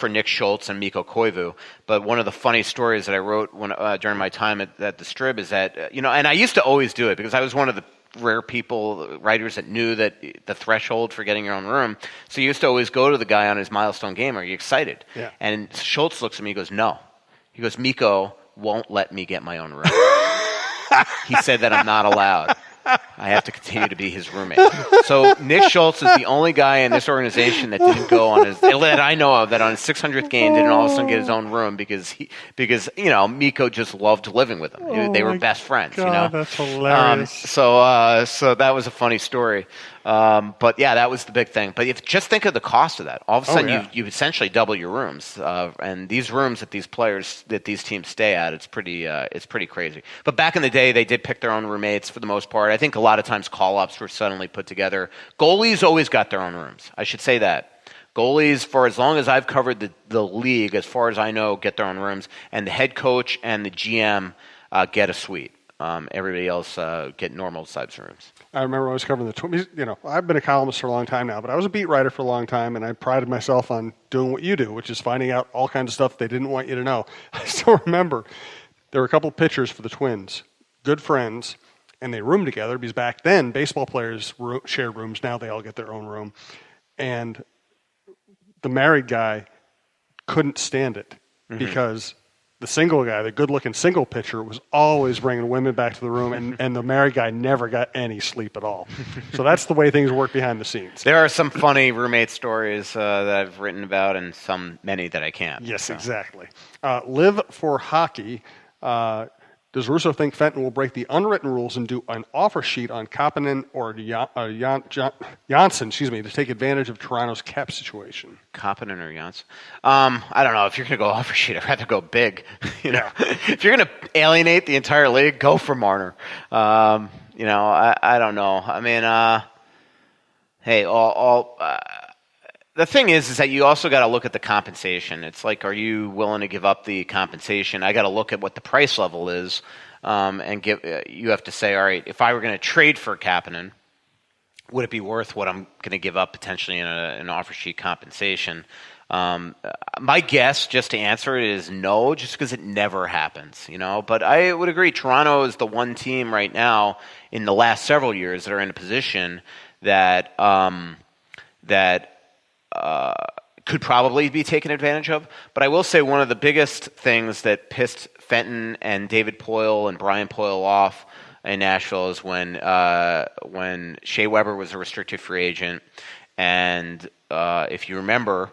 for Nick Schultz and Mikko Koivu. But one of the funny stories that I wrote during my time at the Strib is that, and I used to always do it because I was one of the rare writers that knew that the threshold for getting your own room. So you used to always go to the guy on his milestone game. Are you excited? Yeah. And Schultz looks at me and goes, no. He goes, Mikko won't let me get my own room. He said that I'm not allowed. I have to continue to be his roommate. So Nick Schultz is the only guy in this organization that didn't go on that I know of, that on his 600th game didn't all of a sudden get his own room because Mikko just loved living with him. They were best friends. God, that's hilarious. So that was a funny story. But yeah, that was the big thing. But just think of the cost of that. All of a sudden, you essentially double your rooms. And these rooms that these teams stay at, it's pretty crazy. But back in the day, they did pick their own roommates for the most part. I think a lot of times call-ups were suddenly put together. Goalies always got their own rooms. I should say that. Goalies, for as long as I've covered the league, as far as I know, get their own rooms. And the head coach and the GM get a suite. Everybody else get normal-sized rooms. I remember when I was covering the Twins. I've been a columnist for a long time now, but I was a beat writer for a long time, and I prided myself on doing what you do, which is finding out all kinds of stuff they didn't want you to know. I still remember there were a couple of pitchers for the Twins, good friends, and they roomed together because back then baseball players shared rooms. Now they all get their own room. And the married guy couldn't stand it because the single guy, the good-looking single pitcher, was always bringing women back to the room, and the married guy never got any sleep at all. So that's the way things work behind the scenes. There are some funny roommate stories that I've written about, and many that I can't. Yes, exactly. Live for hockey. Does Russo think Fenton will break the unwritten rules and do an offer sheet on Kapanen or Janssen, to take advantage of Toronto's cap situation? Kapanen or Janssen? I don't know. If you're going to go offer sheet, I'd rather go big. If you're going to alienate the entire league, go for Marner. I don't know. I mean, hey, the thing is that you also got to look at the compensation. It's like, are you willing to give up the compensation? I got to look at what the price level is, and you have to say, all right, if I were going to trade for Kapanen, would it be worth what I'm going to give up potentially in an offer sheet compensation? My guess, just to answer it, is no, just because it never happens, But I would agree, Toronto is the one team right now in the last several years that are in a position that could probably be taken advantage of. But I will say one of the biggest things that pissed Fenton and David Poile and Brian Poile off in Nashville is when Shea Weber was a restricted free agent. And if you remember,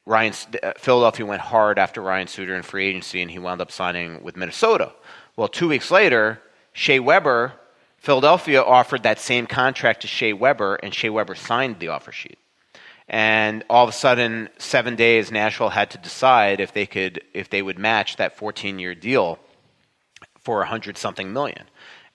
Philadelphia went hard after Ryan Suter in free agency, and he wound up signing with Minnesota. Well, 2 weeks later, Philadelphia offered that same contract to Shea Weber, and Shea Weber signed the offer sheet. And all of a sudden, 7 days, Nashville had to decide if they would match that 14-year deal for $100-something million.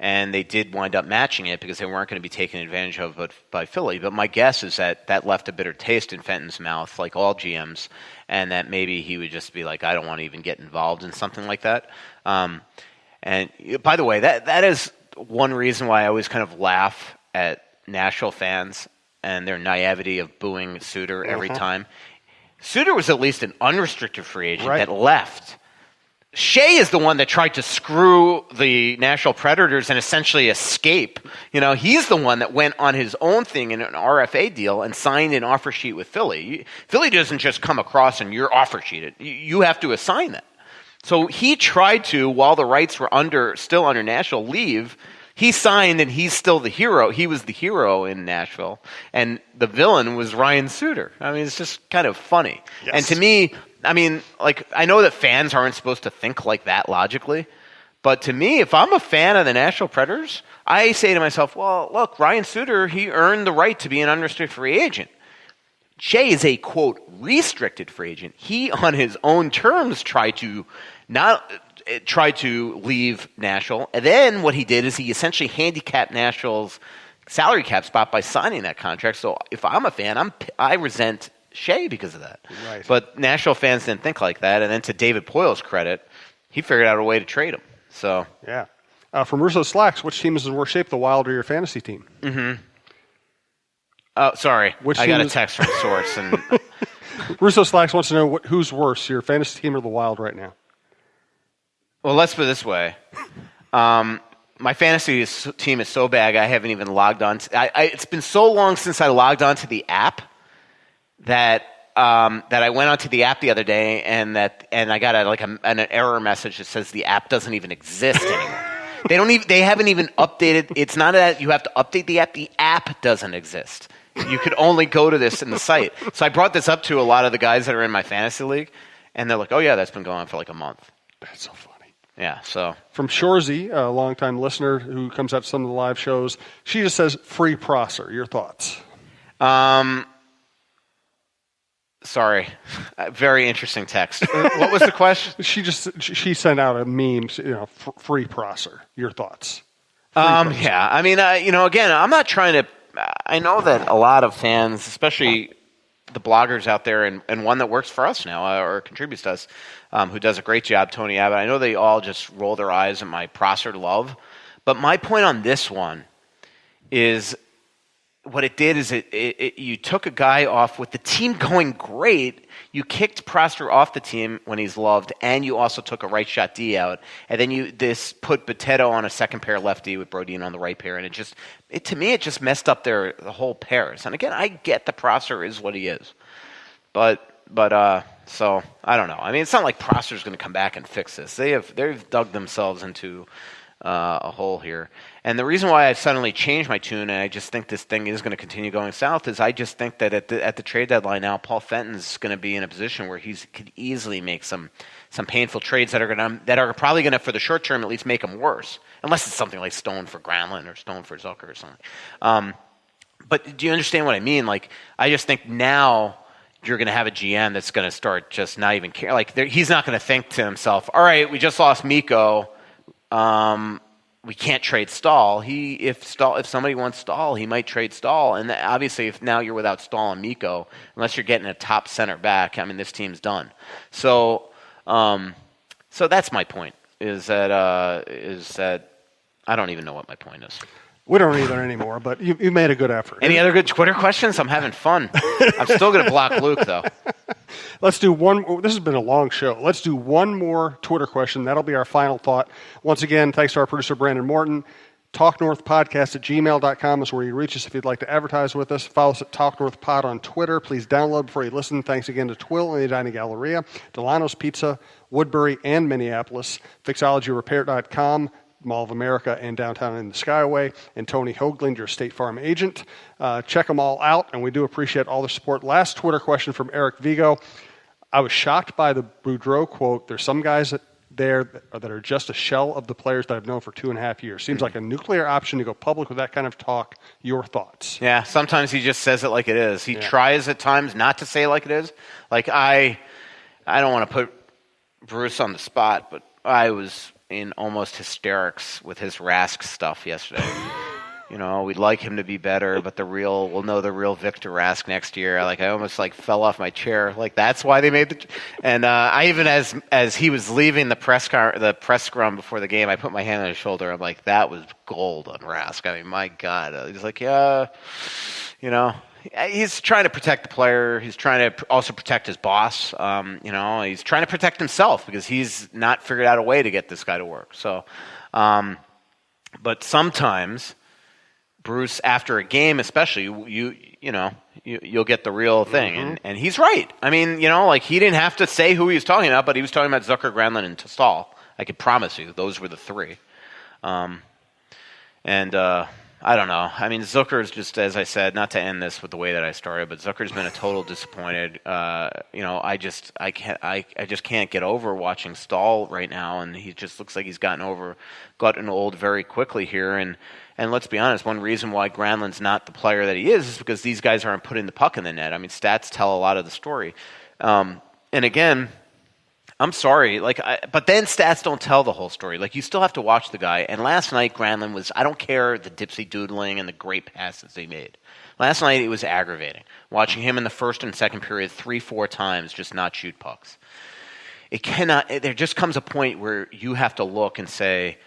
And they did wind up matching it because they weren't going to be taken advantage of by Philly. But my guess is that left a bitter taste in Fenton's mouth, like all GMs, and that maybe he would just be like, I don't want to even get involved in something like that. And by the way, that is one reason why I always kind of laugh at Nashville fans and their naivety of booing Suter every time. Suter was at least an unrestricted free agent that left. Shea is the one that tried to screw the Nashville Predators and essentially escape. He's the one that went on his own thing in an RFA deal and signed an offer sheet with Philly. Philly doesn't just come across and you're offer sheeted. You have to assign that. So he tried to, while the rights were still under Nashville, leave. He signed, and he's still the hero. He was the hero in Nashville, and the villain was Ryan Suter. I mean, it's just kind of funny. Yes. And to me, I mean, I know that fans aren't supposed to think like that logically, but to me, if I'm a fan of the Nashville Predators, I say to myself, well, look, Ryan Suter, he earned the right to be an unrestricted free agent. Shea is a, quote, restricted free agent. He, on his own terms, tried to leave Nashville. And then what he did is he essentially handicapped Nashville's salary cap spot by signing that contract. So if I'm a fan, I resent Shea because of that. Right. But Nashville fans didn't think like that. And then to David Poile's credit, he figured out a way to trade him. So yeah. From Russo Slacks, which team is in worse shape, the Wild or your fantasy team? Mm-hmm. Oh, sorry. I got a text from Source. And Russo Slacks wants to know who's worse, your fantasy team or the Wild right now? Well, let's put it this way. My fantasy team is so bad I haven't even logged on. It's been so long since I logged on to the app that I went onto the app the other day and I got an error message that says the app doesn't even exist anymore. They haven't even updated. It's not that you have to update the app. The app doesn't exist. You could only go to this in the site. So I brought this up to a lot of the guys that are in my fantasy league, and they're like, "Oh yeah, that's been going on for like a month." That's so funny. Yeah. So from Shorzy, a longtime listener who comes out to some of the live shows, she just says, "Free Prosser." Your thoughts? Sorry. Very interesting text. What was the question? She sent out a meme, free Prosser. Your thoughts? Yeah. I mean, again, I'm not trying to. I know that a lot of fans, especially the bloggers out there, and one that works for us now or contributes to us, who does a great job, Tony Abbott. I know they all just roll their eyes at my Prosser love, but my point on this one is. What it did is you took a guy off with the team going great. You kicked Prosser off the team when he's loved, and you also took a right shot D out. And then this put Boteto on a second pair lefty with Brodin on the right pair, and to me it just messed up the whole pairs. And again, I get the Prosser is what he is, but so I don't know. I mean, it's not like Prosser's going to come back and fix this. They've dug themselves into a hole here. And the reason why I've suddenly changed my tune and I just think this thing is going to continue going south is I just think that at the trade deadline now, Paul Fenton's going to be in a position where he could easily make some painful trades that are probably going to, for the short term, at least make them worse. Unless it's something like Stone for Granlund or Stone for Zucker or something. But do you understand what I mean? Like, I just think now you're going to have a GM that's going to start just not even care. Like, he's not going to think to himself, all right, we just lost Mikko. We can't trade Stahl. If somebody wants Stahl, he might trade Stahl. And obviously, if now you're without Stahl and Mikko, unless you're getting a top center back, I mean, this team's done. So that's my point. Is that I don't even know what my point is. We don't either anymore, but you made a good effort. Any other good Twitter questions? I'm having fun. I'm still going to block Luke, though. Let's do one. This has been a long show. Let's do one more Twitter question. That'll be our final thought. Once again, thanks to our producer, Brandon Morton. TalkNorthPodcast@gmail.com is where you reach us if you'd like to advertise with us. Follow us at TalkNorthPod on Twitter. Please download before you listen. Thanks again to Twill and the Dining Galleria, Delano's Pizza, Woodbury, and Minneapolis, FixologyRepair.com, Mall of America, and downtown in the Skyway, and Tony Hoaglund, your State Farm agent. Check them all out, and we do appreciate all the support. Last Twitter question from Eric Vigo. I was shocked by the Boudreau quote. There's some guys that are just a shell of the players that I've known for 2.5 years. Seems like a nuclear option to go public with that kind of talk. Your thoughts? Yeah, sometimes he just says it like it is. He tries at times not to say it like it is. Like, I don't want to put Bruce on the spot, but I was in almost hysterics with his Rask stuff yesterday. We'd like him to be better, but we'll know the real Victor Rask next year. Like, I almost fell off my chair. Like, that's why they made and I even as he was leaving the press scrum before the game, I put my hand on his shoulder. I'm like, that was gold on Rask. I mean, my God. He's like, yeah, he's trying to protect the player. He's trying to also protect his boss. He's trying to protect himself because he's not figured out a way to get this guy to work. So, but sometimes Bruce, after a game especially, you'll get the real thing, and he's right. I mean, he didn't have to say who he was talking about, but he was talking about Zucker, Granlund, and Stahl. I can promise you, those were the three. I don't know. I mean, Zucker's just, as I said, not to end this with the way that I started, but Zucker's been a total disappointed. I just can't get over watching Stahl right now, and he just looks like he's gotten old very quickly here. And let's be honest, one reason why Granlund's not the player that he is because these guys aren't putting the puck in the net. I mean, stats tell a lot of the story. And again, I'm sorry, but then stats don't tell the whole story. Like, you still have to watch the guy. And last night, Granlund was, I don't care the dipsy doodling and the great passes he made. Last night, it was aggravating. Watching him in the first and second period 3-4 times just not shoot pucks. There just comes a point where you have to look and say,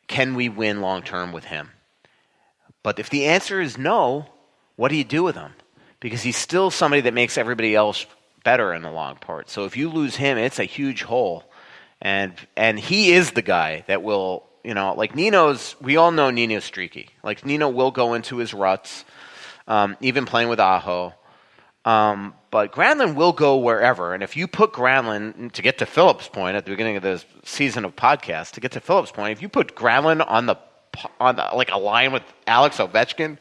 can we win long-term with him? But if the answer is no, what do you do with him? Because he's still somebody that makes everybody else better in the long part. So if you lose him, it's a huge hole. And he is the guy that will, like Nino's, we all know Nino's streaky. Like Nino will go into his ruts, even playing with Aho. But Granlund will go wherever. And if you put Granlund, to get to Philip's point at the beginning of this season of podcast, to get to Philip's point, if you put Granlund on the like a line with Alex Ovechkin,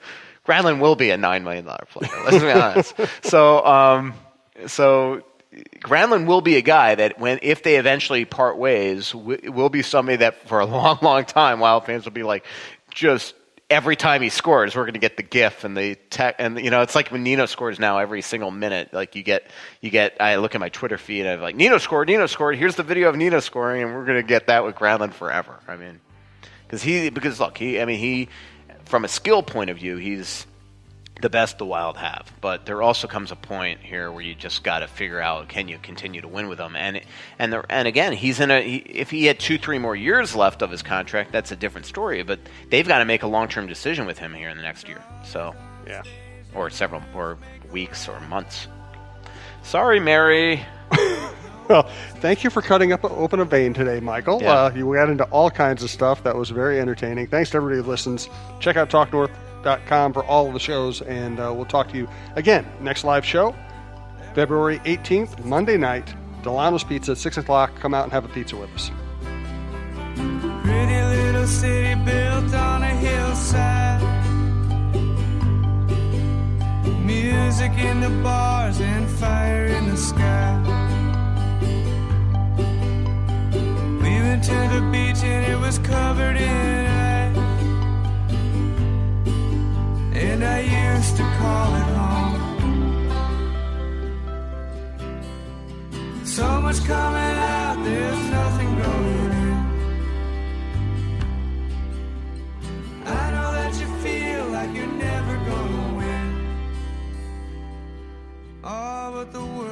Granlund will be a $9 million player. Let's be honest. So Granlund will be a guy that if they eventually part ways, will be somebody that for a long, long time, Wild fans will be like, just every time he scores, we're going to get the GIF and the tech, and it's like when Nino scores now every single minute. Like you get. I look at my Twitter feed and I'm like, Nino scored. Here's the video of Nino scoring, and we're going to get that with Granlund forever. I mean, because look, he from a skill point of view, he's the best the Wild have. But there also comes a point here where you just got to figure out, can you continue to win with him? And again, if he had 2-3 more years left of his contract, that's a different story. But they've got to make a long-term decision with him here in the next year. So yeah, or weeks or months. Sorry, Mary. Well, thank you for cutting open a vein today, Michael. Yeah. You got into all kinds of stuff. That was very entertaining. Thanks to everybody who listens. Check out TalkNorth.com for all of the shows, and we'll talk to you again next live show, February 18th, Monday night, Delano's Pizza at 6 o'clock. Come out and have a pizza with us. Pretty little city built on a hillside. Music in the bars and fire in the sky. We went to the beach and it was covered in ice. And I used to call it home. So much coming out, there's nothing going in. I know that you feel like you're never gonna win. Oh, but the world